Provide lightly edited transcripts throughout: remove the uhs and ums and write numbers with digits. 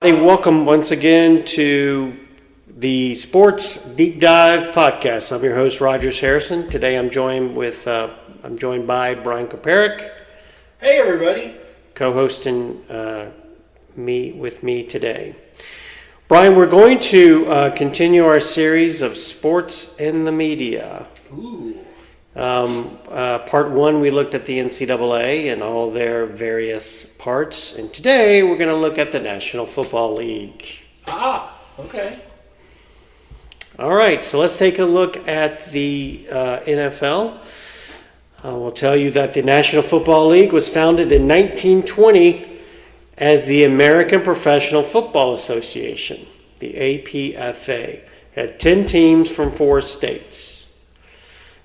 everybody. Welcome once again to the Sports Deep Dive Podcast. I'm your host, Rogers Harrison. Today I'm joined by Brian Koperick. Hey, everybody. Co-hosting with me today. Brian, we're going to continue our series of sports in the media. Ooh. Part one, we looked at the NCAA and all their various parts. And today, we're going to look at the National Football League. Okay. All right, so let's take a look at the NFL. I will tell you that the National Football League was founded in 1920 as the American Professional Football Association, the APFA. It had 10 teams from 4 states.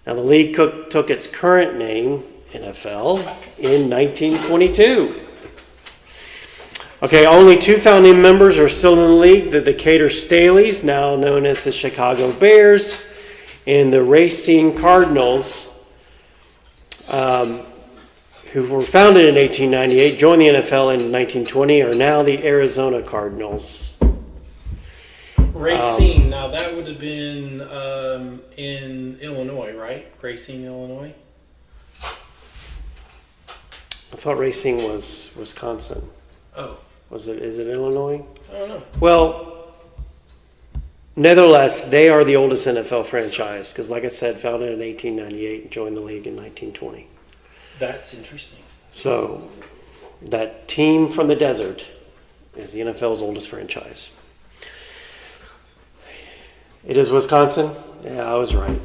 Now, the league took its current name, NFL, in 1922. Okay, only 2 founding members are still in the league, the Decatur Staleys, now known as the Chicago Bears, and the Racine Cardinals, who were founded in 1898, joined the NFL in 1920, are now the Arizona Cardinals. Racine, now that would have been in Illinois, right? Racine, Illinois? I thought Racine was Wisconsin. Oh. Is it Illinois? I don't know. Well, nevertheless, they are the oldest NFL franchise because, like I said, founded in 1898 and joined the league in 1920. That's interesting. So, that team from the desert is the NFL's oldest franchise. It is Wisconsin? Yeah, I was right.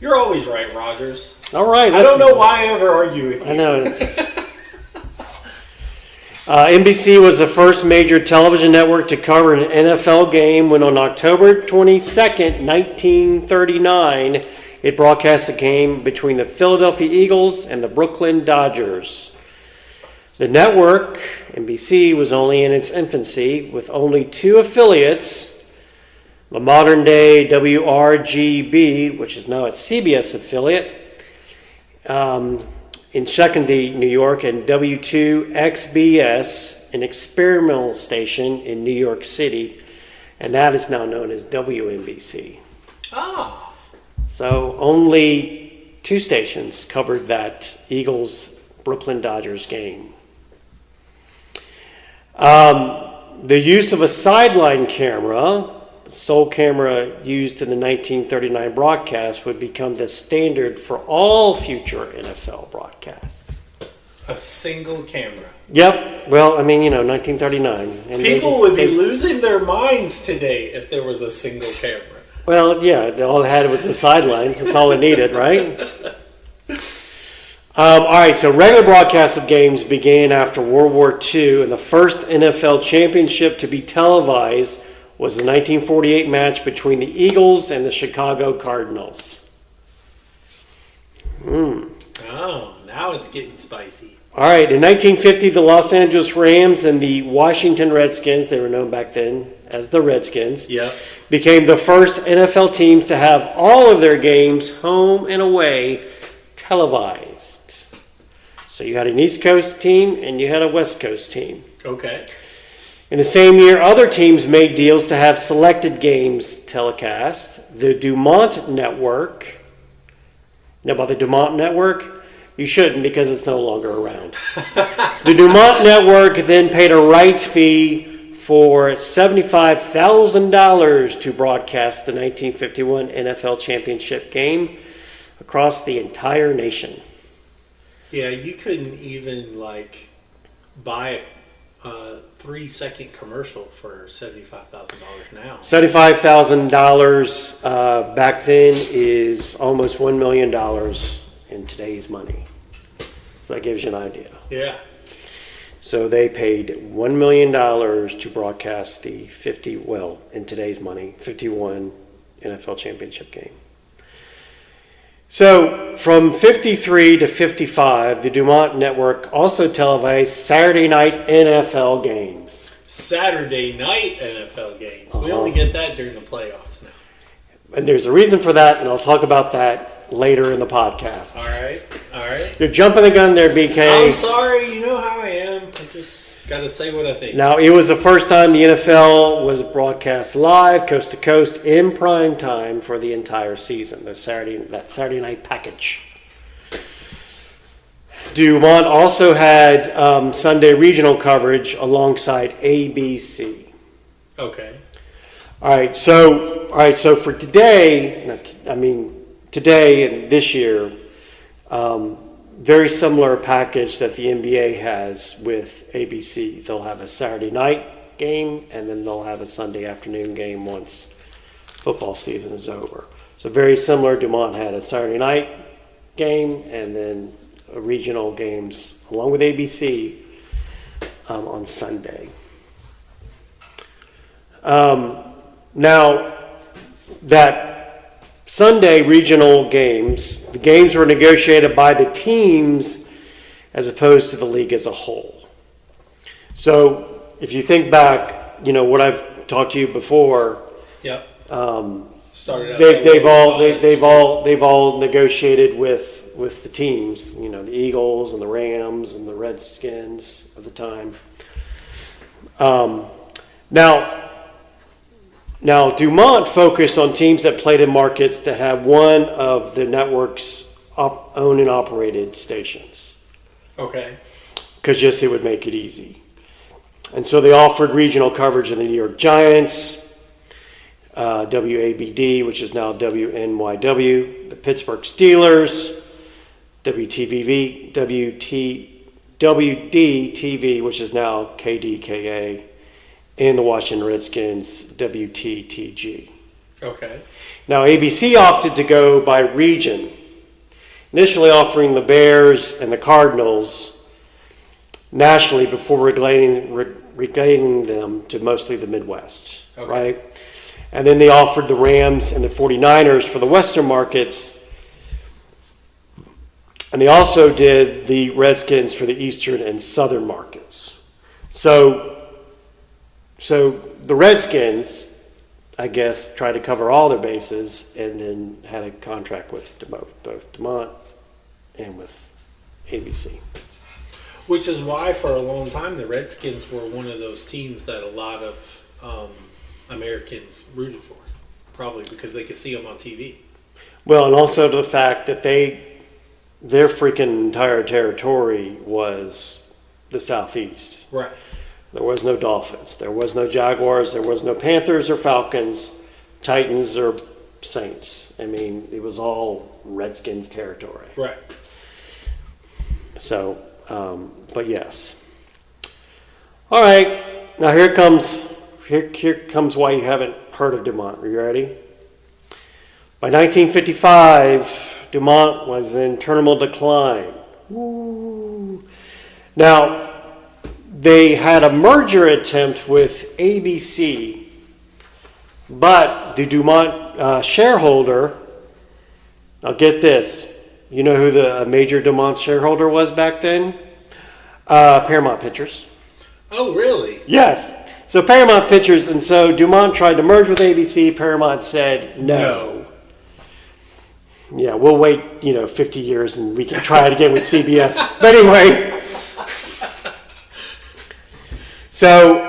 You're always right, Rogers. All right. I don't know why I ever argue with you. I know. NBC was the first major television network to cover an NFL game when on October 22nd, 1939, it broadcast the game between the Philadelphia Eagles and the Brooklyn Dodgers. The network, NBC, was only in its infancy with only 2 affiliates. The modern-day WRGB, which is now a CBS affiliate, in Shakopee, New York, and W2XBS, an experimental station in New York City, and that is now known as WNBC. Ah. So only 2 stations covered that Eagles-Brooklyn Dodgers game. The use of a sideline camera, the sole camera used in the 1939 broadcast, would become the standard for all future NFL broadcasts. A single camera. Yep. Well, 1939. And People would be losing their minds today if there was a single camera. Well, yeah, all it had was the sidelines. That's all it needed, right? All right, so regular broadcasts of games began after World War II, and the first NFL championship to be televised was the 1948 match between the Eagles and the Chicago Cardinals. Oh, now it's getting spicy. All right, in 1950, the Los Angeles Rams and the Washington Redskins, they were known back then as the Redskins, became the first NFL teams to have all of their games, home and away, televised. So you had an East Coast team and you had a West Coast team. Okay. In the same year, other teams made deals to have selected games telecast. The DuMont Network. Now, by the DuMont Network, you shouldn't because it's no longer around. The DuMont Network then paid a rights fee for $75,000 to broadcast the 1951 NFL Championship game across the entire nation. Yeah, you couldn't even buy a 3-second commercial for $75,000 now. $75,000 back then is almost $1 million in today's money. So that gives you an idea. Yeah. So they paid $1 million to broadcast the in today's money, 51 NFL championship game. So from 53 to 55, the DuMont Network also televised Saturday night NFL games. Saturday night NFL games. We only get that during the playoffs now. And there's a reason for that, and I'll talk about that later in the podcast. All right. You're jumping the gun there, BK. I'm sorry. You know how I am. I just Gotta say what I think. Now, it was the first time the NFL was broadcast live, coast to coast, in prime time for the entire season, that Saturday night package. Dumont also had Sunday regional coverage alongside ABC. Okay. All right, so for today, today and this year, very similar package that the NBA has with ABC. They'll have a Saturday night game, and then they'll have a Sunday afternoon game once football season is over. So very similar. Dumont had a Saturday night game, and then regional games along with ABC on Sunday. Now, that Sunday regional games, the games were negotiated by the teams as opposed to the league as a whole. So, if you think back, what I've talked to you before. Yep. Started out they've all negotiated with the teams. The Eagles and the Rams and the Redskins at the time. Now, Dumont focused on teams that played in markets that had one of the network's owned and operated stations. Okay. Because just it would make it easy. And so they offered regional coverage of the New York Giants, WABD, which is now WNYW, the Pittsburgh Steelers, WDTV, which is now KDKA, and the Washington Redskins, WTTG. Okay. Now, ABC opted to go by region, initially offering the Bears and the Cardinals nationally before regulating them to mostly the Midwest, okay. Right? And then they offered the Rams and the 49ers for the Western markets, and they also did the Redskins for the Eastern and Southern markets. So the Redskins, I guess, tried to cover all their bases and then had a contract with both Dumont and with ABC. Which is why for a long time the Redskins were one of those teams that a lot of Americans rooted for, probably because they could see them on TV. Well, and also the fact that their freaking entire territory was the Southeast. Right. There was no Dolphins. There was no Jaguars. There was no Panthers or Falcons, Titans or Saints. I mean, it was all Redskins territory. Right. So, but yes. All right. Now here comes why you haven't heard of Dumont. Are you ready? By 1955, Dumont was in terminal decline. Woo. Now, they had a merger attempt with ABC, but the Dumont shareholder, now get this, you know who the major Dumont shareholder was back then? Paramount Pictures. Oh, really? Yes. So Paramount Pictures, and so Dumont tried to merge with ABC. Paramount said no. Yeah, we'll wait, 50 years and we can try it again with CBS. But anyway. So,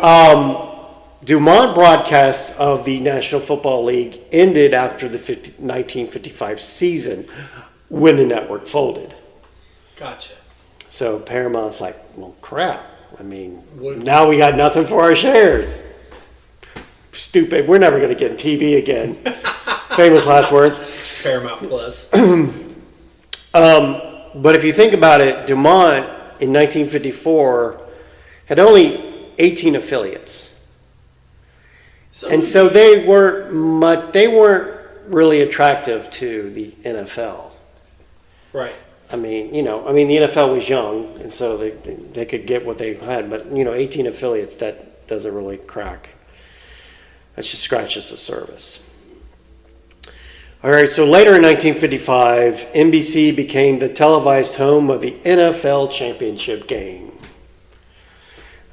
Dumont broadcast of the National Football League ended after the 1955 season when the network folded. Gotcha. So Paramount's like, well, crap. I mean, now we got nothing for our shares. Stupid. We're never going to get TV again. Famous last words. Paramount Plus. But if you think about it, Dumont in 1954 had only 18 affiliates. So they weren't really attractive to the NFL. Right. I mean, the NFL was young, and so they could get what they had. But, 18 affiliates, that doesn't really crack. That just scratches the surface. All right, so later in 1955, NBC became the televised home of the NFL championship game.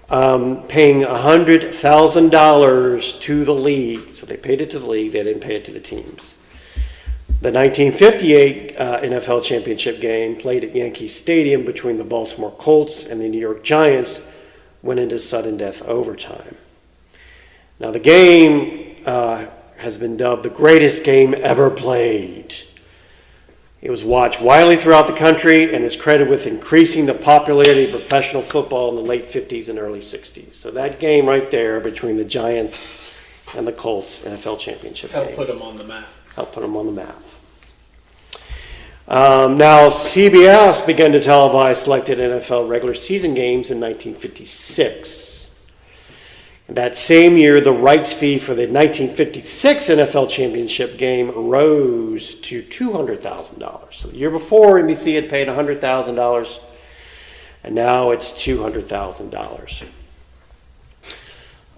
Paying $100,000 to the league. So they paid it to the league, they didn't pay it to the teams. The 1958 NFL championship game, played at Yankee Stadium between the Baltimore Colts and the New York Giants, went into sudden death overtime. Now, the game has been dubbed the greatest game ever played. It was watched widely throughout the country and is credited with increasing the popularity of professional football in the late 50s and early 60s. So that game right there between the Giants and the Colts NFL championship Help game put them on the map. helped put them on the map. Now, CBS began to televise selected NFL regular season games in 1956. That same year, the rights fee for the 1956 NFL championship game rose to $200,000. So the year before, NBC had paid $100,000, and now it's $200,000.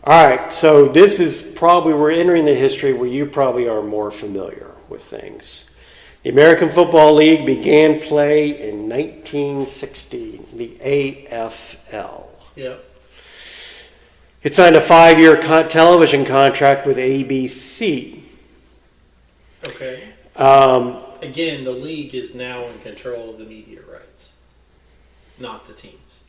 All right, so this is probably, we're entering the history where you probably are more familiar with things. The American Football League began play in 1960, the AFL. Yep. It signed a 5-year television contract with ABC. Okay. Again, the league is now in control of the media rights, not the teams.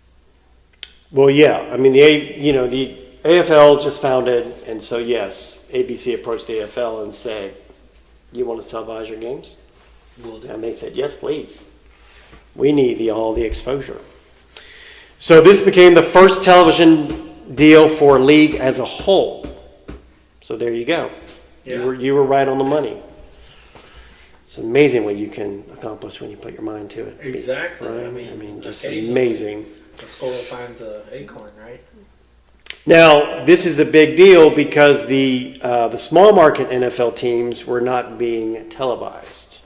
Well, yeah. I mean, the AFL just founded, and so yes, ABC approached the AFL and said, "You want to televise your games?" Will do. And they said, "Yes, please. We need all the exposure." So this became the first television deal for a league as a whole. So there you go. Yeah. You were right on the money. It's amazing what you can accomplish when you put your mind to it. Exactly. Right? I mean, just occasionally amazing. The squirrel finds an acorn, right? Now, this is a big deal because the small market NFL teams were not being televised.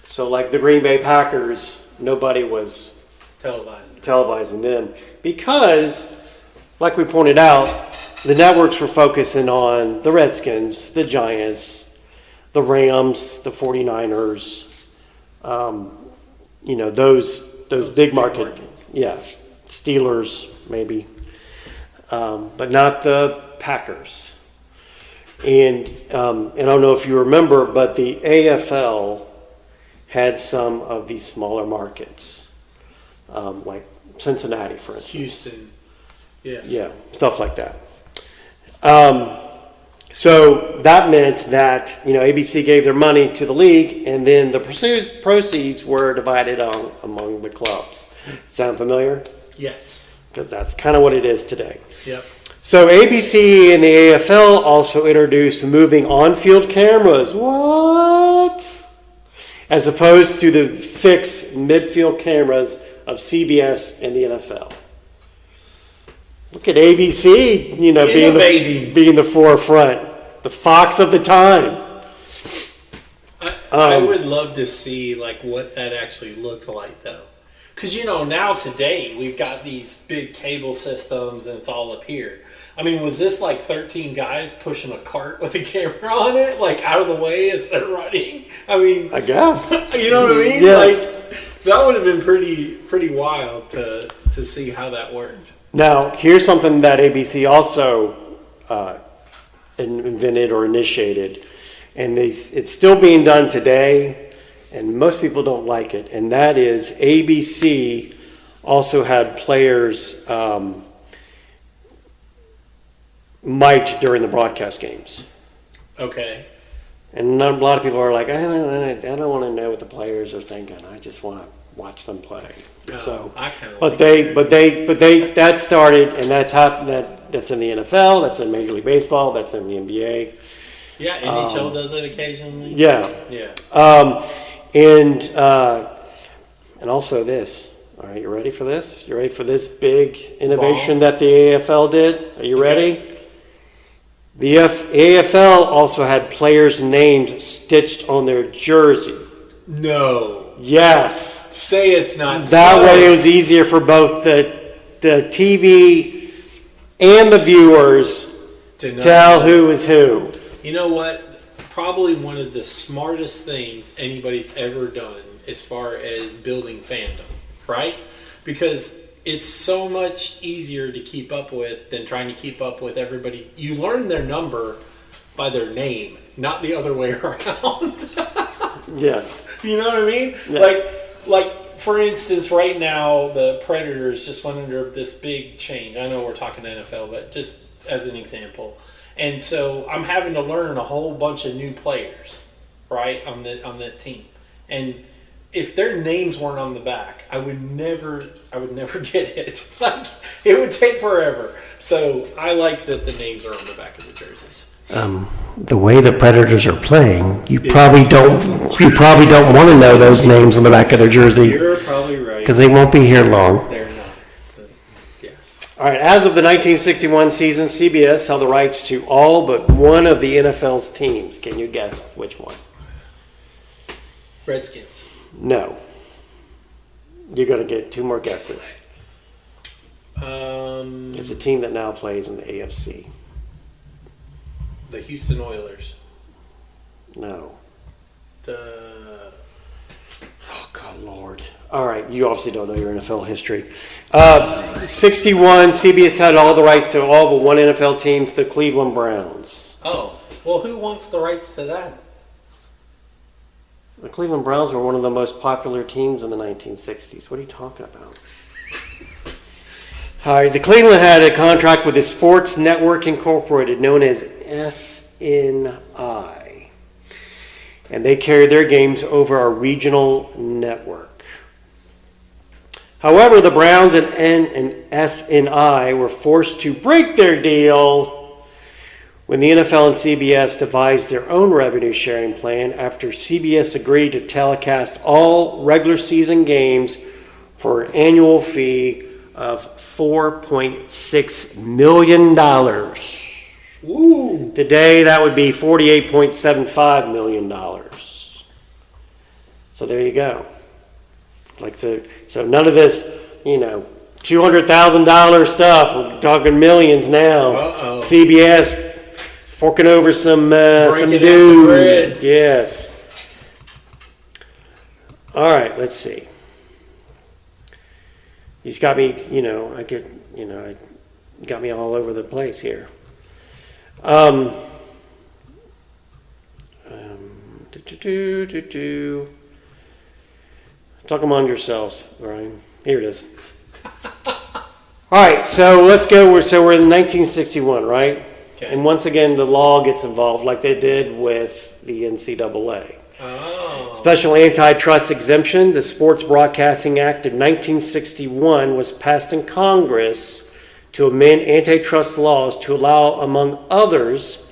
So like the Green Bay Packers, nobody was televising them because, like we pointed out, the networks were focusing on the Redskins, the Giants, the Rams, the 49ers, those big markets. Yeah, Steelers maybe, but not the Packers. And I don't know if you remember, but the AFL had some of these smaller markets, like Cincinnati, for instance. Houston. Yeah. Yeah, stuff like that. So that meant that, ABC gave their money to the league, and then the proceeds were divided among the clubs. Sound familiar? Yes. Because that's kind of what it is today. Yep. So ABC and the AFL also introduced moving on-field cameras. What? As opposed to the fixed midfield cameras of CBS and the NFL. Look at ABC, being the forefront, the Fox of the time. I would love to see what that actually looked like, though. Because, now today we've got these big cable systems and it's all up here. I mean, was this 13 guys pushing a cart with a camera on it, out of the way as they're running? I mean, I guess. You know what I mean? Yeah. That would have been pretty wild to see how that worked. Now, here's something that ABC also invented or initiated, and it's still being done today, and most people don't like it, and that is ABC also had players mic'd during the broadcast games. Okay. And a lot of people are like, I don't want to know what the players are thinking. I just want to watch them play. So, I kind of. But that started, and that's happened. That's in the NFL. That's in Major League Baseball. That's in the NBA. Yeah, NHL does it occasionally. Yeah. Yeah. And also this. All right, you ready for this? You ready for this big innovation that the AFL did? Are you ready? The AFL also had players' names stitched on their jersey. No. Yes. Say it's not that way it was easier for both the TV and the viewers to tell who is who. You know what? Probably one of the smartest things anybody's ever done as far as building fandom, right? Because it's so much easier to keep up with than trying to keep up with everybody. You learn their number by their name, not the other way around. Yes. You know what I mean? Yeah. Like for instance, right now the Predators just went under this big change. I know we're talking NFL, but just as an example. And so I'm having to learn a whole bunch of new players, right, on that team. And if their names weren't on the back, I would never get it. Like, it would take forever. So I like that the names are on the back of the jerseys. The way the Predators are playing, you probably don't want to know those names on the back of their jersey You're probably right. because they won't be here long. They're not. Yes. All right, as of the 1961 season, CBS held the rights to all but one of the NFL's teams. Can you guess which one? Redskins. No. You're going to get two more guesses. It's a team that now plays in the AFC. The Houston Oilers. No. The Oh, God, Lord. All right, you obviously don't know your NFL history. 61, CBS had all the rights to all but one NFL teams, the Cleveland Browns. well, who wants the rights to that? The Cleveland Browns were one of the most popular teams in the 1960s. What are you talking about? All right, the Cleveland had a contract with the Sports Network Incorporated, known as SNI. And they carried their games over a regional network. However, the Browns and SNI were forced to break their deal when the NFL and CBS devised their own revenue sharing plan after CBS agreed to telecast all regular season games for an annual fee of $4.6 million. Ooh. Today, that would be $48.75 million. So there you go. So none of this, $200,000 stuff. We're talking millions now. Uh-oh. CBS forking over some Breaking up the dude. bread. Yes. All right, let's see. He's got me, got me all over the place here. Talk among yourselves, Brian. Here it is. All right, so let's go. So we're in 1961, right? Okay. And once again, the law gets involved like they did with the NCAA. Oh. Special antitrust exemption. The Sports Broadcasting Act of 1961 was passed in Congress to amend antitrust laws to allow, among others,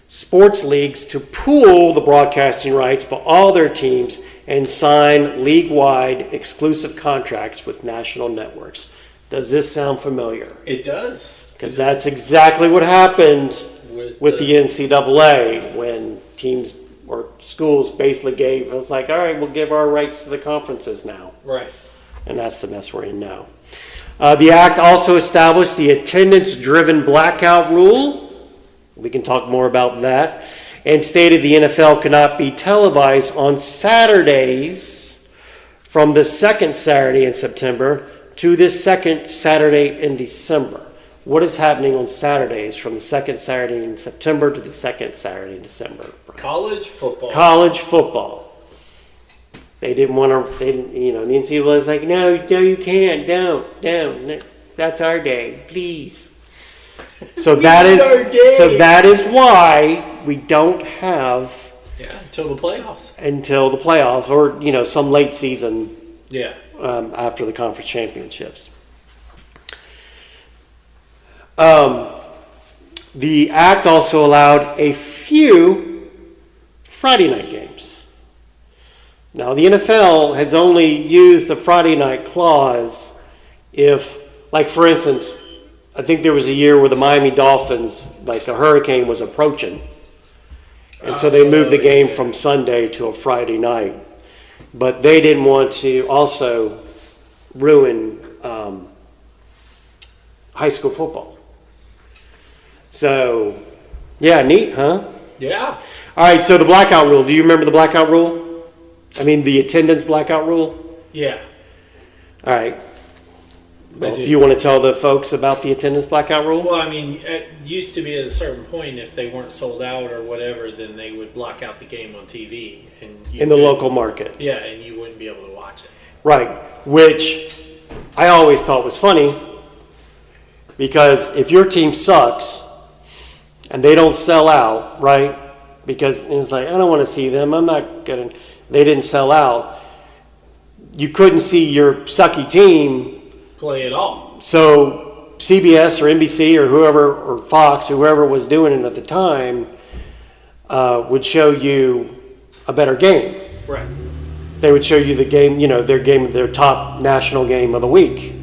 sports leagues to pool the broadcasting rights for all their teams and sign league-wide exclusive contracts with national networks. Does this sound familiar? It does. Because that's exactly what happened with the NCAA when teams or schools basically gave, it was like, all right, we'll give our rights to the conferences now. Right. And that's the mess we're in now. The act also established the attendance-driven blackout rule. We can talk more about that. And stated the NFL cannot be televised on Saturdays from the second Saturday in September to the second Saturday in December. What is happening on Saturdays from the second Saturday in September to the second Saturday in December? College football. College football. They didn't want to, the NCAA was like, no, you can't, don't. That's our day, please. So that is why we don't have until the playoffs. Or some late season. Yeah. After the conference championships. The act also allowed a few Friday night games. Now, the NFL has only used the Friday night clause if, like, for instance, I think there was a year where the Miami Dolphins, like a hurricane was approaching. And so they moved the game from Sunday to a Friday night. But they didn't want to also ruin high school football. So, yeah, neat, huh? Yeah. All right, so the blackout rule. Do you remember the blackout rule? I mean, the attendance blackout rule? Yeah. All right. Well, do you want to tell the folks about the attendance blackout rule? Well, I mean, it used to be at a certain point, if they weren't sold out or whatever, then they would block out the game on TV. In the local market. Yeah, and you wouldn't be able to watch it. Right, which I always thought was funny, because if your team sucks and they don't sell out, right? Because it was like, I don't want to see them. I'm not going to. They didn't sell out. You couldn't see your sucky team play at all. So CBS or NBC or whoever, or Fox, whoever was doing it at the time, would show you a better game. Right. They would show you the game, their top national game of the week.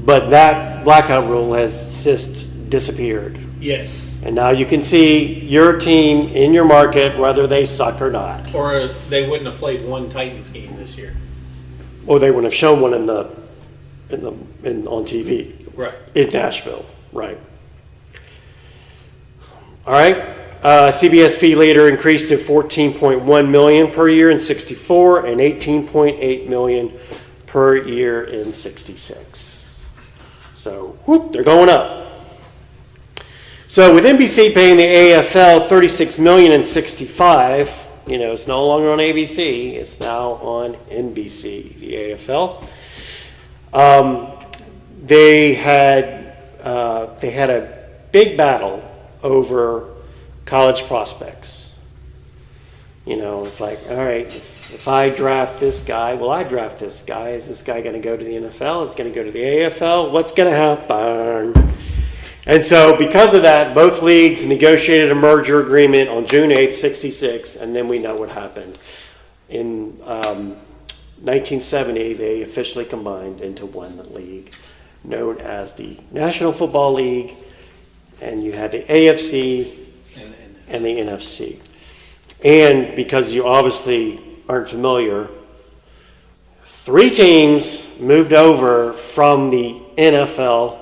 But that blackout rule has since disappeared. Yes. And now you can see your team in your market, whether they suck or not. Or they wouldn't have played one Titans game this year. Or they wouldn't have shown one on TV. Right. In Nashville. Right. All right. CBS fee leader increased to $14.1 million per year in '64 and $18.8 million per year in '66. So, they're going up. So, with NBC paying the AFL $36 million in '65, it's no longer on ABC. It's now on NBC, the AFL. They had a big battle over college prospects. It's like, all right, if I draft this guy, will I draft this guy? Is this guy going to go to the NFL? Is he going to go to the AFL? What's going to happen? And so because of that, both leagues negotiated a merger agreement on June 8th, '66, and then we know what happened. In 1970, they officially combined into one league known as the National Football League, and you had the AFC and the NFC. And because you obviously aren't familiar, 3 teams moved over from the NFL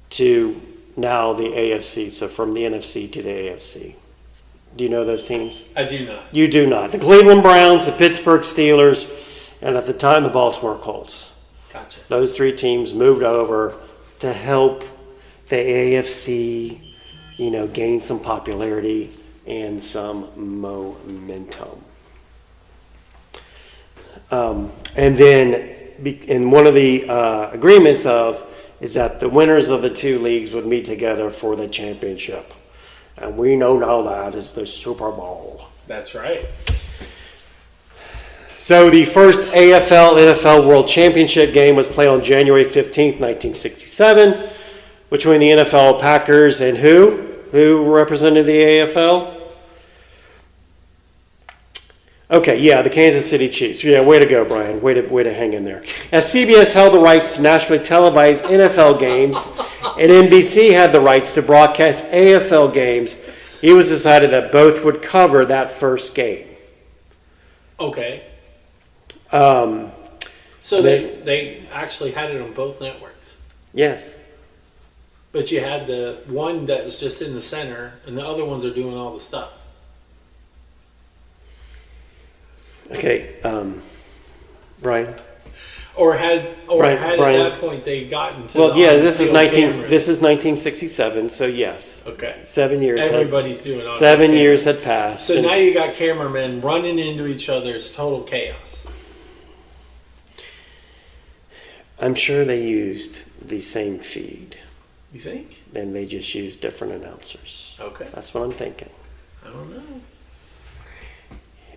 to now the AFC, so from the NFC to the AFC. Do you know those teams? I do not. You do not. The Cleveland Browns, the Pittsburgh Steelers, and at the time the Baltimore Colts. Gotcha. Those 3 teams moved over to help the AFC, gain some popularity and some momentum. And then, in one of the agreements is that the winners of the 2 leagues would meet together for the championship. And we know now that is the Super Bowl. That's right. So the first AFL-NFL World Championship game was played on January 15th, 1967, between the NFL Packers and who? Who represented the AFL? Okay, yeah, the Kansas City Chiefs. Yeah, way to go, Brian. Way to hang in there. As CBS held the rights to nationally televise NFL games, and NBC had the rights to broadcast AFL games, it was decided that both would cover that first game. Okay. So they actually had it on both networks. Yes. But you had the one that was just in the center, and the other ones are doing all the stuff. Okay, Brian. Or had Brian, at that point they gotten to this is cameras. This is 1967, so yes. Okay. 7 years. Everybody's doing on 7 years had passed. So now you got cameramen running into each other. It's total chaos. I'm sure they used the same feed. You think? And they just used different announcers. Okay. That's what I'm thinking. I don't know.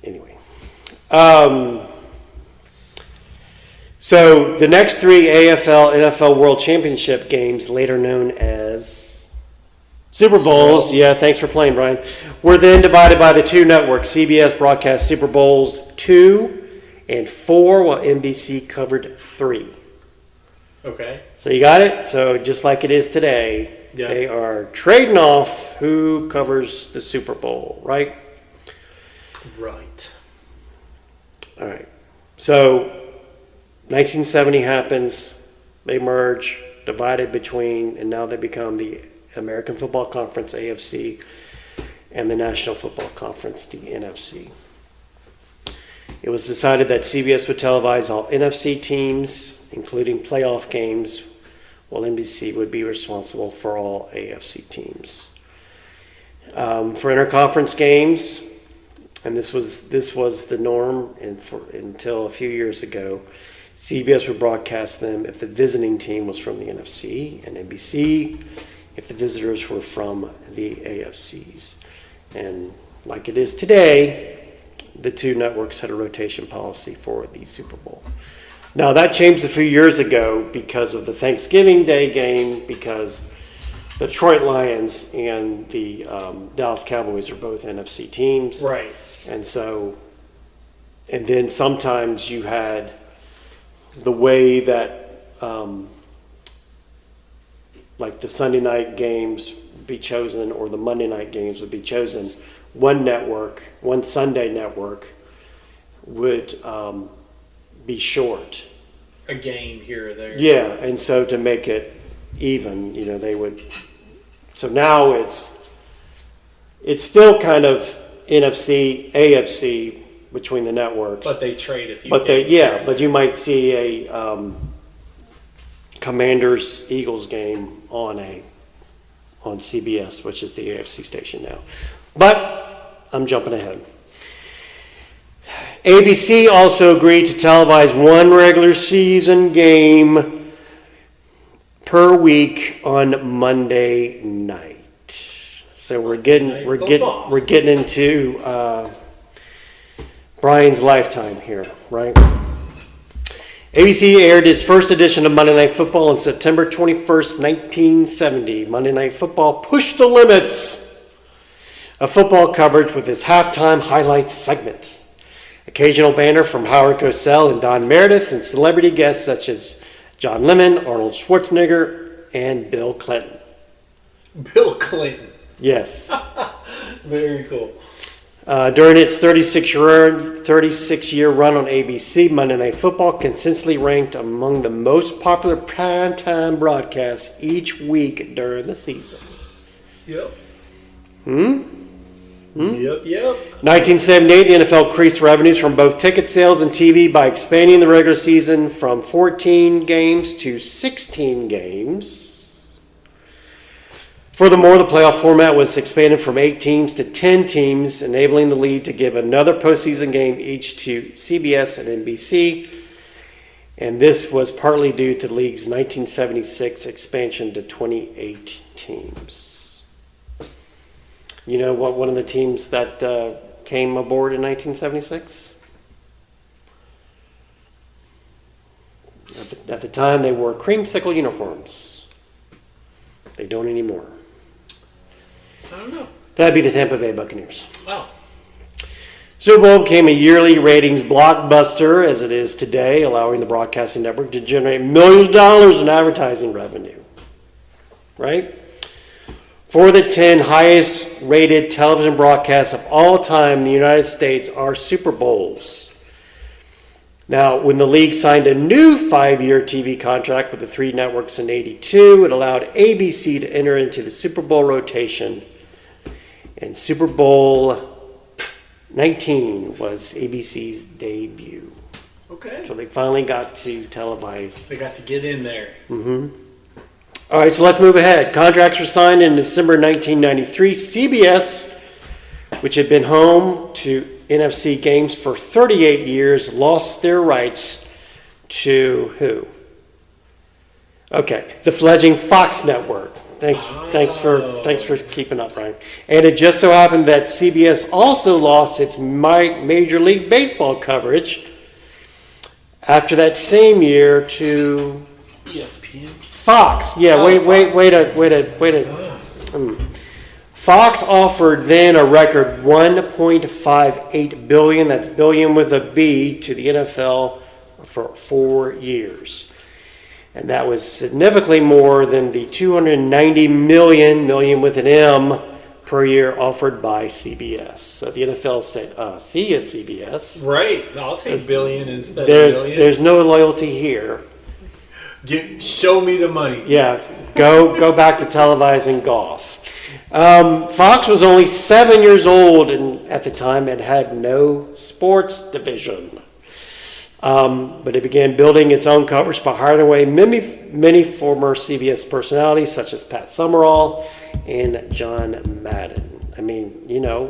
Anyway. So the next 3 AFL NFL World Championship games, later known as Super Bowls, yeah, thanks for playing, Brian, were then divided by the 2 networks. CBS broadcast Super Bowls 2 and 4, while NBC covered 3. Okay. So you got it? So just like it is today, They are trading off who covers the Super Bowl, right? Right. All right. So 1970 happens, they merge, divided between, and now they become the American Football Conference, AFC, and the National Football Conference, the NFC. It was decided that CBS would televise all NFC teams, including playoff games, while NBC would be responsible for all AFC teams. For interconference games, and this was the norm, and until a few years ago, CBS would broadcast them if the visiting team was from the NFC, and NBC if the visitors were from the AFCs. And like it is today, the two networks had a rotation policy for the Super Bowl. Now, that changed a few years ago because of the Thanksgiving Day game, because the Detroit Lions and the Dallas Cowboys are both NFC teams. Right. And so, and then sometimes you had the way that, like the Sunday night games be chosen or the Monday night games would be chosen. One Sunday network would be short. A game here or there. Yeah, and so to make it even, they would. So now it's still kind of NFC, AFC between the networks. But they trade a few. But you might see a Commanders Eagles game on CBS, which is the AFC station now. But I'm jumping ahead. ABC also agreed to televise one regular season game per week on Monday night. So we're getting into Brian's lifetime here, right? ABC aired its first edition of Monday Night Football on September 21st, 1970. Monday Night Football pushed the limits of football coverage with its halftime highlights segment. Occasional banter from Howard Cosell and Don Meredith, and celebrity guests such as John Lemon, Arnold Schwarzenegger, and Bill Clinton. Bill Clinton. Yes. Very cool. During its 36-year run on ABC, Monday Night Football consistently ranked among the most popular primetime broadcasts each week during the season. Yep. Yep. 1978, the NFL increased revenues from both ticket sales and TV by expanding the regular season from 14 games to 16 games. Furthermore, the playoff format was expanded from 8 teams to 10 teams, enabling the league to give another postseason game each to CBS and NBC. And this was partly due to the league's 1976 expansion to 28 teams. You know what? One of the teams that came aboard in 1976? At the time, they wore creamsicle uniforms. They don't anymore. I don't know. That'd be the Tampa Bay Buccaneers. Oh. Super Bowl became a yearly ratings blockbuster as it is today, allowing the broadcasting network to generate millions of dollars in advertising revenue. Right? 4 of the 10 highest rated television broadcasts of all time in the United States are Super Bowls. Now, when the league signed a new 5-year TV contract with the 3 networks in '82, it allowed ABC to enter into the Super Bowl rotation. And Super Bowl 19 was ABC's debut. Okay. So they finally got to televise. They got to get in there. Mm-hmm. All right, so let's move ahead. Contracts were signed in December 1993. CBS, which had been home to NFC games for 38 years, lost their rights to who? Okay, the fledgling Fox network. Thanks for keeping up, Brian. And it just so happened that CBS also lost its Major League Baseball coverage after that same year to ESPN. Fox. Yeah, Fox offered then a record $1.58 billion, that's billion with a B, to the NFL for 4 years. And that was significantly more than the $290 million with an M, per year offered by CBS. So the NFL said, see ya, CBS. Right. I'll take billion instead of million. There's no loyalty here. Show me the money. Yeah, go back to televising golf. Fox was only 7 years old at the time and had no sports division. But it began building its own coverage by hiring away many former CBS personalities such as Pat Summerall and John Madden. I mean,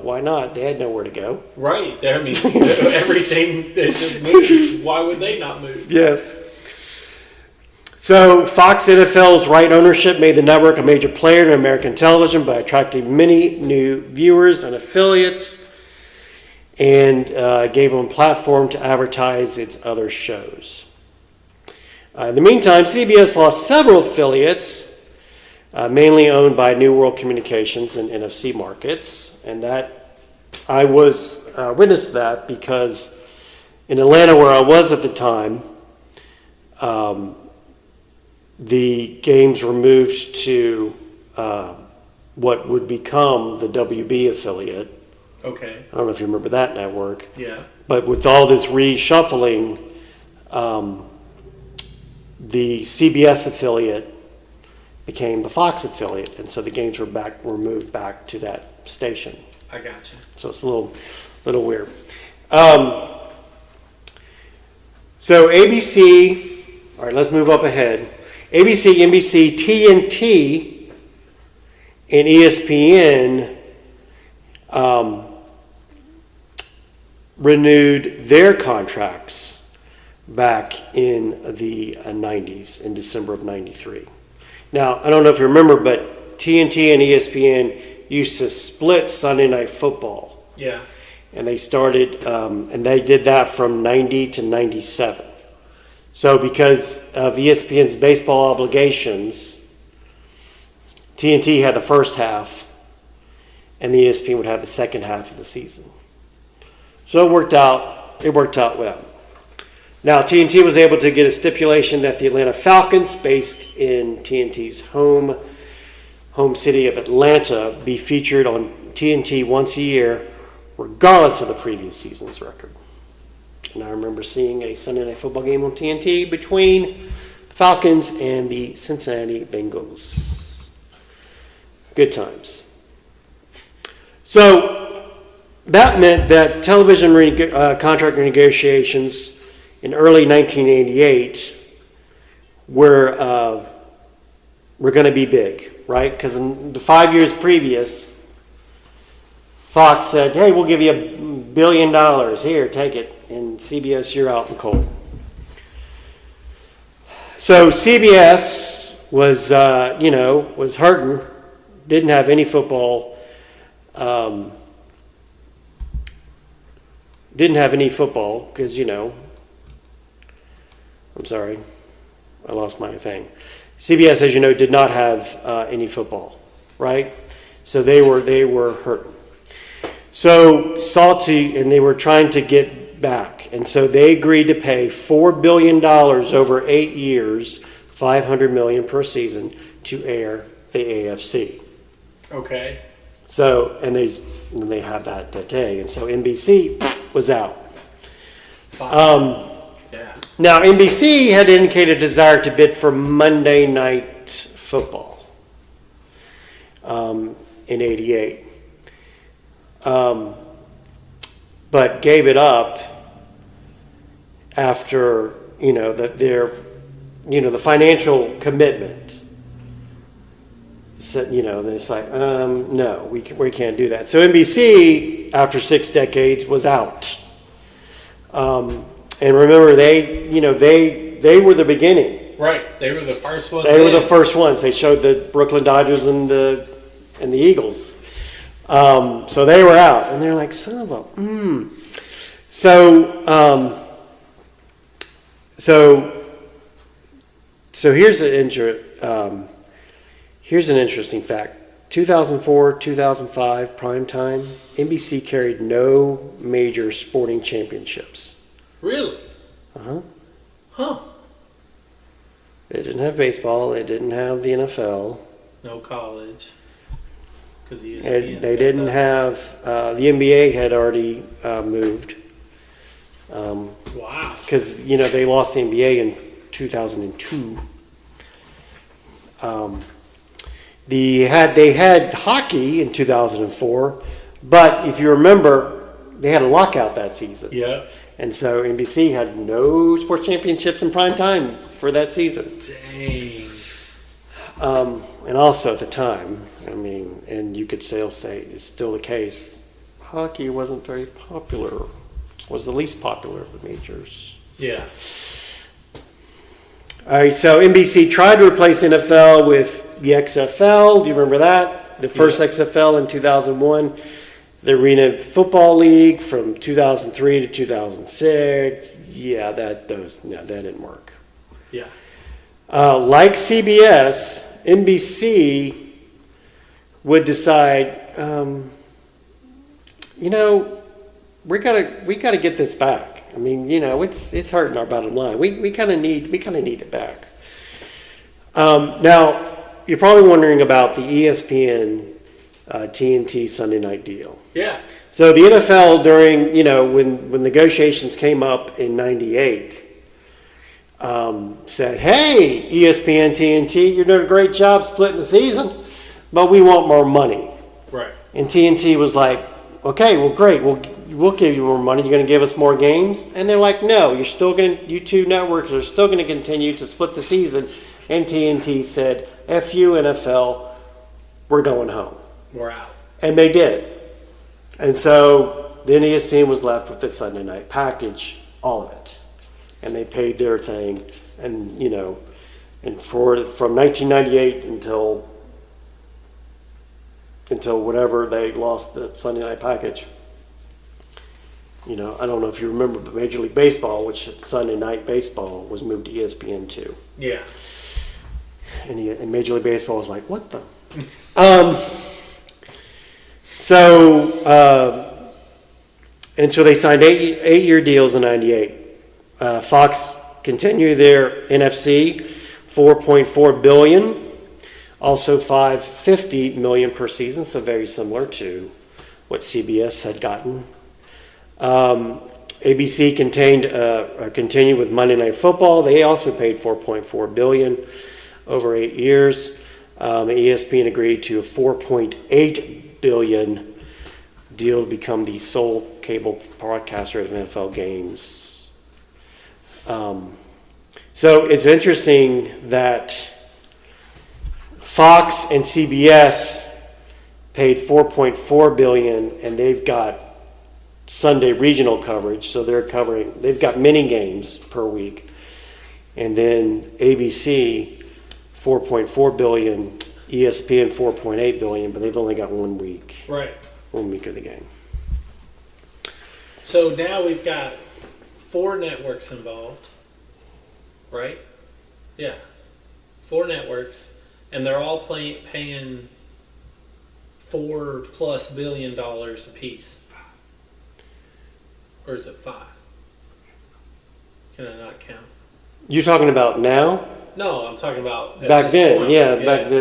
why not? They had nowhere to go. Right. I mean, everything that just moved. Why would they not move? Yes. So Fox NFL's right ownership made the network a major player in American television by attracting many new viewers and affiliates, and gave them a platform to advertise its other shows. In the meantime, CBS lost several affiliates, mainly owned by New World Communications and NFC Markets, and that I was witness to that because in Atlanta, where I was at the time, the games were moved to what would become the WB affiliate. Okay. I don't know if you remember that network. Yeah. But with all this reshuffling, the CBS affiliate became the Fox affiliate, and so the games were moved back to that station. I got you. So it's a little weird. So ABC. All right, let's move up ahead. ABC, NBC, TNT, and ESPN renewed their contracts back in the 90s, in December of 93. Now, I don't know if you remember, but TNT and ESPN used to split Sunday Night Football. Yeah. And they started, and they did that from 90 to 97. So because of ESPN's baseball obligations, TNT had the first half, and the ESPN would have the second half of the season. So it worked out well. Now, TNT was able to get a stipulation that the Atlanta Falcons, based in TNT's home city of Atlanta, be featured on TNT once a year, regardless of the previous season's record. And I remember seeing a Sunday Night Football game on TNT between the Falcons and the Cincinnati Bengals. Good times. So that meant that television contract negotiations in early 1988 were going to be big, right? Because in the 5 years previous, Fox said, hey, we'll give you $1 billion. Here, take it. And CBS, you're out in the cold. So CBS was, was hurting. Didn't have any football. Didn't have any football because, I'm sorry, I lost my thing. CBS, as you know, did not have any football, right? So they were hurting. So and they were trying to get back. And so they agreed to pay $4 billion over 8 years, $500 million per season, to air the AFC. Okay. So, and they have that today. And so NBC was out. Yeah. Now, NBC had indicated a desire to bid for Monday Night Football in '88, but gave it up after the financial commitment. So, it's like no, we can't do that. So NBC, after 6 decades, was out. And remember, they were the beginning. Right, they were the first ones. They were the first ones. They showed the Brooklyn Dodgers and the Eagles. So they were out, and they're like, son of a. So here's an interesting fact. 2004, 2005, prime time, NBC carried no major sporting championships. Really? Uh-huh. Huh. They didn't have baseball. They didn't have the NFL. No college. Because they didn't have the NBA had already moved. Wow. Because they lost the NBA in 2002. They had hockey in 2004, but if you remember, they had a lockout that season. Yeah. And so NBC had no sports championships in prime time for that season. Dang. And also at the time, I mean, and you could still say it's still the case, hockey wasn't very popular, was the least popular of the majors. Yeah. All right, so NBC tried to replace NFL with the XFL. Do you remember that? The first XFL in 2001. The Arena Football League from 2003 to 2006. Yeah, that didn't work. Yeah. Like CBS, NBC would decide, we gotta get this back. I mean, it's hurting our bottom line. We kind of need it back. Now, you're probably wondering about the ESPN TNT Sunday night deal. Yeah. So the NFL during when negotiations came up in '98. Said, hey, ESPN, TNT, you're doing a great job splitting the season, but we want more money. Right. And TNT was like, okay, well, great, we'll give you more money. You're going to give us more games? And they're like, no, you two networks are still going to continue to split the season. And TNT said, F you, NFL, we're going home. We're out. And they did. And so then ESPN was left with the Sunday night package, all of it. And they paid their thing, and from 1998 until whatever they lost the Sunday night package. I don't know if you remember, but Major League Baseball, which Sunday night baseball was moved to ESPN2. Yeah. And Major League Baseball was like, what the? And so they signed eight-year deals in '98. Fox continued their NFC, $4.4 billion, also $550 million per season, so very similar to what CBS had gotten. ABC continued with Monday Night Football. They also paid $4.4 billion over 8 years. ESPN agreed to a $4.8 billion deal to become the sole cable broadcaster of NFL games. So it's interesting that Fox and CBS paid $4.4 billion, and they've got Sunday regional coverage, so they've got many games per week. And then ABC, $4.4 billion, ESPN $4.8 billion, but they've only got 1 week. Right. 1 week of the game. So now we've got 4 networks involved, right? Yeah, 4 networks, and they're all paying $4+ billion a piece. Or is it 5? Can I not count? You're talking about now? No, I'm talking about back then.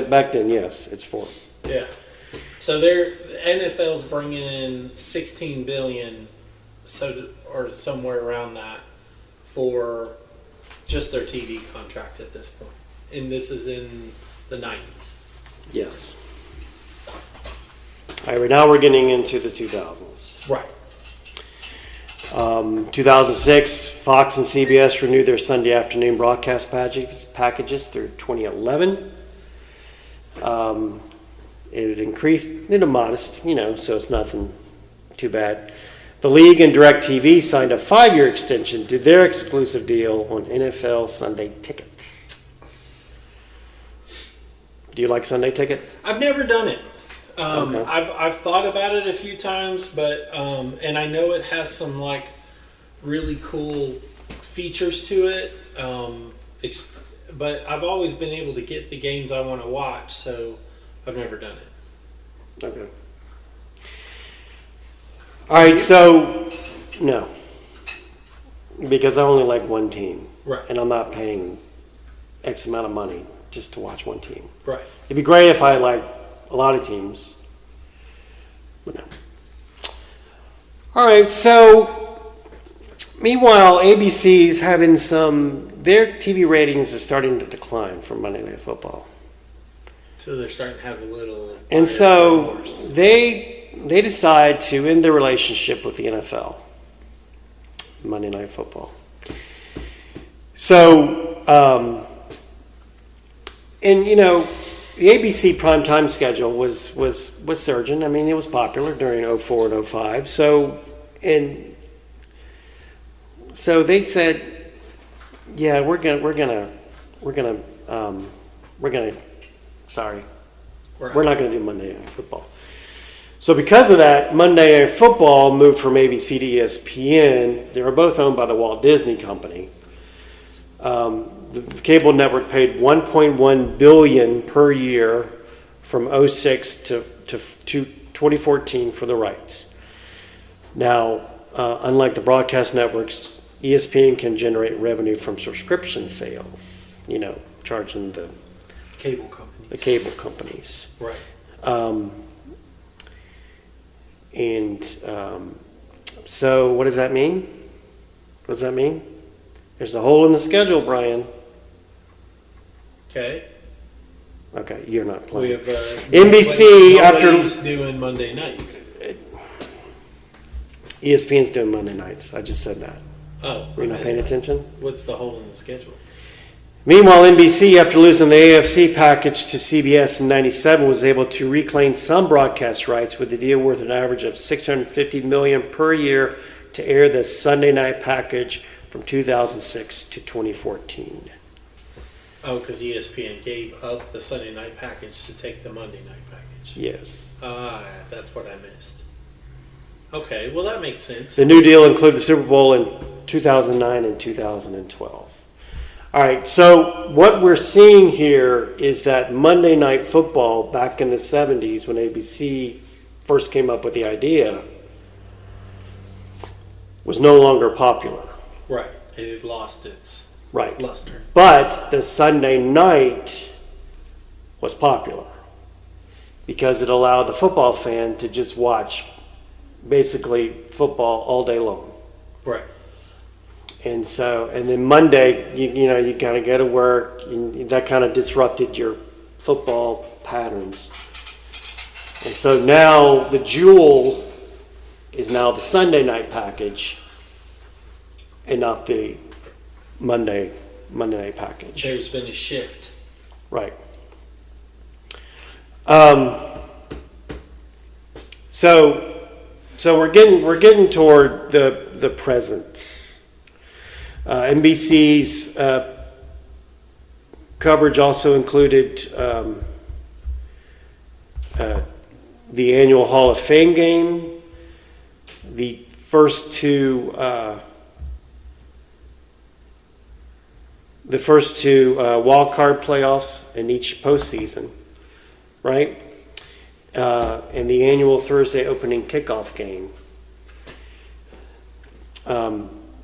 Back then, yes, it's 4. Yeah. So the NFL's bringing in $16 billion, or somewhere around that, for just their TV contract at this point. And this is in the 90s. Yes. All right, now we're getting into the 2000s. Right. 2006, Fox and CBS renewed their Sunday afternoon broadcast packages through 2011. It increased, modest, so it's nothing too bad. The league and DirecTV signed a 5-year extension to their exclusive deal on NFL Sunday Ticket. Do you like Sunday Ticket? I've never done it. Okay. I've thought about it a few times, but and I know it has some really cool features to it. But I've always been able to get the games I want to watch, so I've never done it. Okay. All right, so no, because I only like one team, right? And I'm not paying X amount of money just to watch one team, right? It'd be great if I liked a lot of teams, but no. All right, so meanwhile, ABC's having their TV ratings are starting to decline from Monday Night Football. So they're starting to have a little. And so they decide to end their relationship with the NFL, Monday Night Football. So, and the ABC primetime schedule was surging. I mean, it was popular during 04 and 05. So they said, yeah, we're not going to do Monday Night Football. So because of that, Monday Night Football moved from ABC to ESPN. They were both owned by the Walt Disney Company. The cable network paid $1.1 billion per year from 06 to 2014 for the rights. Now, unlike the broadcast networks, ESPN can generate revenue from subscription sales. Charging the cable companies. The cable companies. Right. So what does that mean? What does that mean? There's a hole in the schedule, Brian. Okay. Okay, you're not playing. We have NBC nobody's doing Monday nights. ESPN's doing Monday nights. I just said that. Oh, were you not paying attention? What's the hole in the schedule? Meanwhile, NBC, after losing the AFC package to CBS in '97, was able to reclaim some broadcast rights with a deal worth an average of $650 million per year to air the Sunday night package from 2006 to 2014. Oh, because ESPN gave up the Sunday night package to take the Monday night package. Yes. That's what I missed. Okay, well that makes sense. The new deal included the Super Bowl in 2009 and 2012. All right, so what we're seeing here is that Monday Night Football back in the 70s when ABC first came up with the idea was no longer popular. Right, it had lost its luster. But the Sunday night was popular because it allowed the football fan to just watch basically football all day long. Right. And then Monday, you got to go to work, and that kind of disrupted your football patterns. And so now the jewel is now the Sunday night package and not the Monday night package. There's been a shift. Right. So we're getting toward the presence. NBC's coverage also included the annual Hall of Fame game, the first two wild card playoffs in each postseason, right? And the annual Thursday opening kickoff game.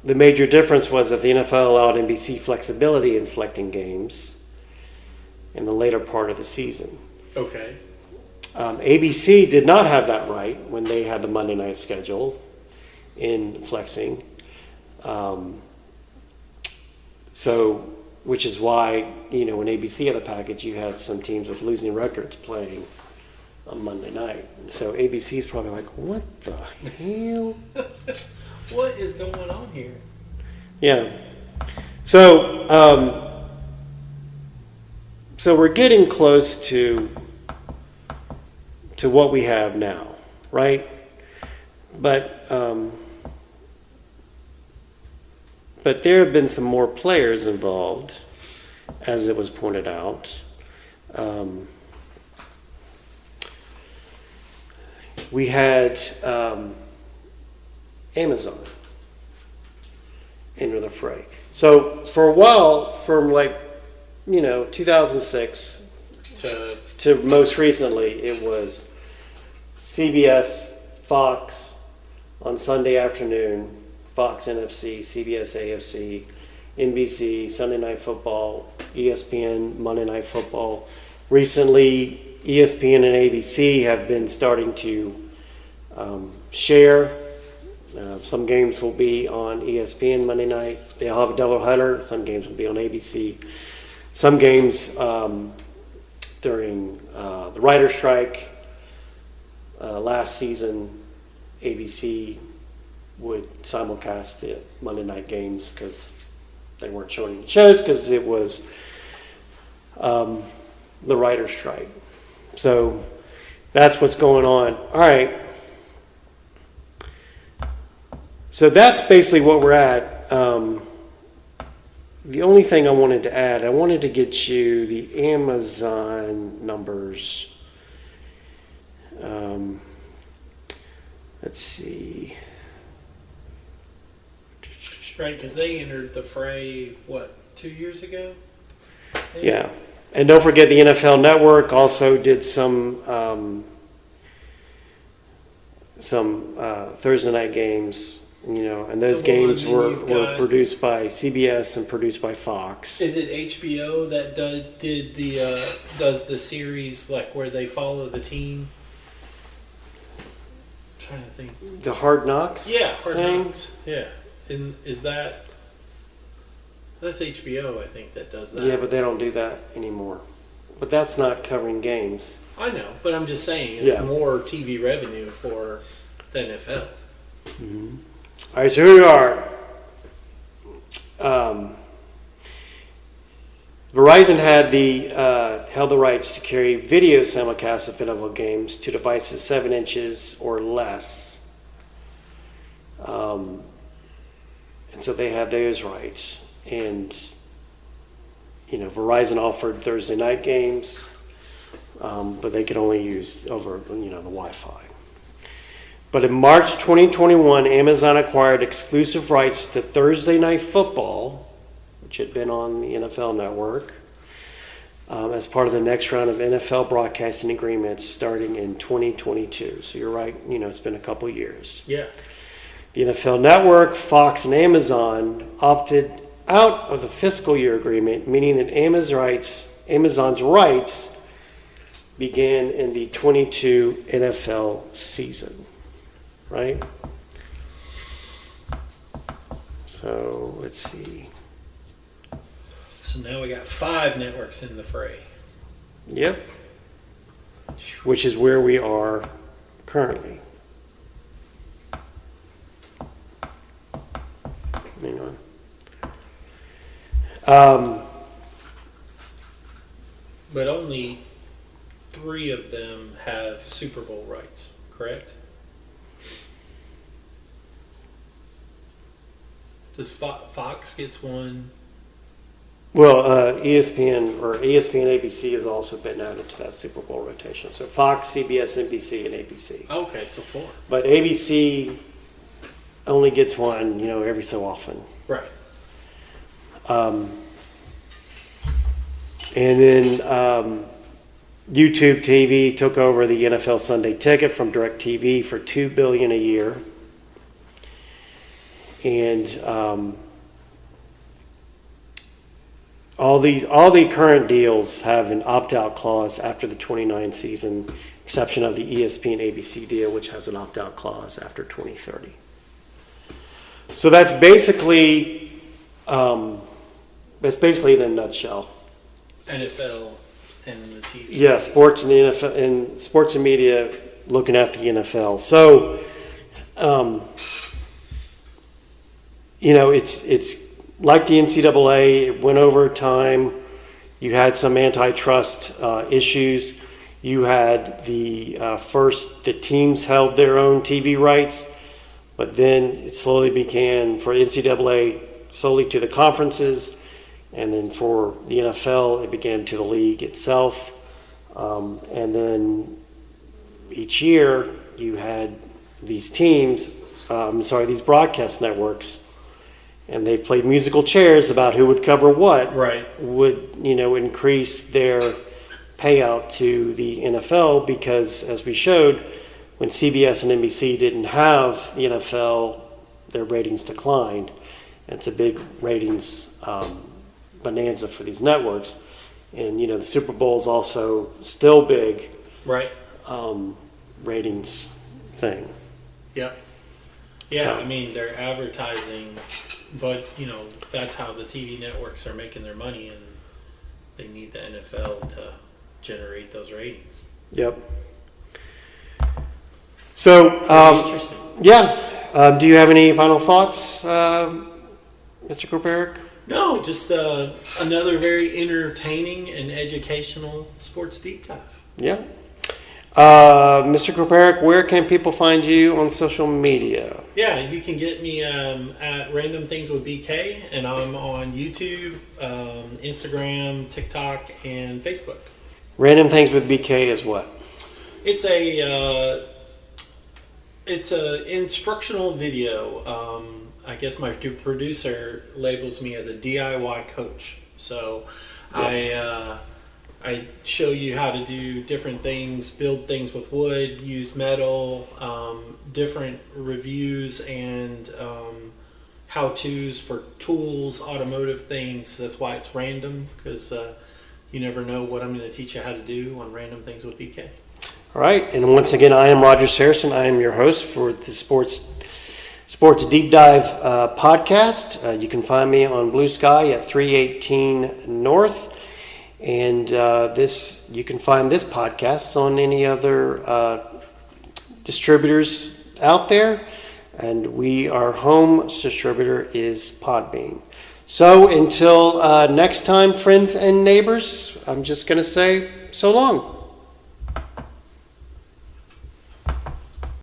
The major difference was that the NFL allowed NBC flexibility in selecting games in the later part of the season. Okay. ABC did not have that right when they had the Monday night schedule in flexing. Which is why, when ABC had a package, you had some teams with losing records playing on Monday night. And so ABC's probably like, what the hell? What is going on here? Yeah. So we're getting close to what we have now, right? But there have been some more players involved, as it was pointed out. We had Amazon enter the fray. So for a while, from 2006 to most recently, it was CBS, Fox on Sunday afternoon, Fox NFC, CBS AFC, NBC, Sunday Night Football, ESPN, Monday Night Football. Recently, ESPN and ABC have been starting to share. Some games will be on ESPN Monday night. They'll have a doubleheader. Some games will be on ABC. Some games during the writer's strike last season, ABC would simulcast the Monday night games because they weren't showing any shows because it was the writer's strike. So that's what's going on. All right. So that's basically what we're at. The only thing I wanted to add, I wanted to get you the Amazon numbers. Let's see. Right, because they entered the fray, 2 years ago? Maybe? Yeah. And don't forget the NFL Network also did some Thursday night games. And those The one games that were you've got- produced by CBS and produced by Fox. Is it HBO that does the series like where they follow the team? I'm trying to think. The Hard Knocks? Yeah, Hard thing? Knocks. Yeah, and that's HBO? I think that does that. Yeah, but they don't do that anymore. But that's not covering games. I know, but I'm just saying it's Yeah. more TV revenue for the NFL. All right, so here we are. Verizon held the rights to carry video simulcasts of NFL games to devices 7 inches or less. And so they had those rights. And, Verizon offered Thursday night games, but they could only use over, the Wi-Fi. But in March 2021, Amazon acquired exclusive rights to Thursday Night Football, which had been on the NFL Network, as part of the next round of NFL broadcasting agreements starting in 2022. So you're right, it's been a couple years. Yeah. The NFL Network, Fox, and Amazon opted out of the fiscal year agreement, meaning that Amazon's rights began in the 22 NFL season. Right? So let's see. So now we got 5 networks in the fray. Yep. Which is where we are currently. Hang on. But only 3 of them have Super Bowl rights, correct? Does Fox gets one? Well, ESPN ABC has also been added to that Super Bowl rotation. So Fox, CBS, NBC, and ABC. Okay, so 4. But ABC only gets one, every so often. Right. And then YouTube TV took over the NFL Sunday Ticket from DirecTV for $2 billion a year. And all the current deals have an opt-out clause after the 29 season, exception of the ESPN ABC deal, which has an opt-out clause after 2030. So that's basically in a nutshell. NFL and the TV. Yeah, sports and the NFL and sports and media looking at the NFL. So, it's like the NCAA. It went over time. You had some antitrust issues. You had the teams held their own TV rights, but then it slowly began for NCAA solely to the conferences. And then for the NFL, it began to the league itself. And then each year you had these these broadcast networks, and they played musical chairs about who would cover what. Right. Would, increase their payout to the NFL because, as we showed, when CBS and NBC didn't have the NFL, their ratings declined. It's a big ratings bonanza for these networks, and the Super Bowl is also still big, Right. ratings thing. Yep. Yeah, So- I mean they're advertising, but that's how the TV networks are making their money, and they need the NFL to generate those ratings. Yep. So Interesting. yeah, do you have any final thoughts, Mr. Koperick? No, just another very entertaining and educational sports deep dive. Yeah. Mr. Kroperic, where can people find you on social media? Yeah, you can get me at Random Things with BK, and I'm on YouTube, Instagram, TikTok, and Facebook. Random Things with BK is what? It's a instructional video. I guess my producer labels me as a DIY coach. So Yes. I show you how to do different things, build things with wood, use metal, different reviews and how-tos for tools, automotive things. That's why it's random, because you never know what I'm going to teach you how to do on Random Things with BK. All right. And once again, I am Roger Saracen. I am your host for the Sports Deep Dive podcast. You can find me on Blue Sky at 318 North. And you can find this podcast on any other distributors out there. And our home distributor is Podbean. So until next time, friends and neighbors, I'm just going to say so long.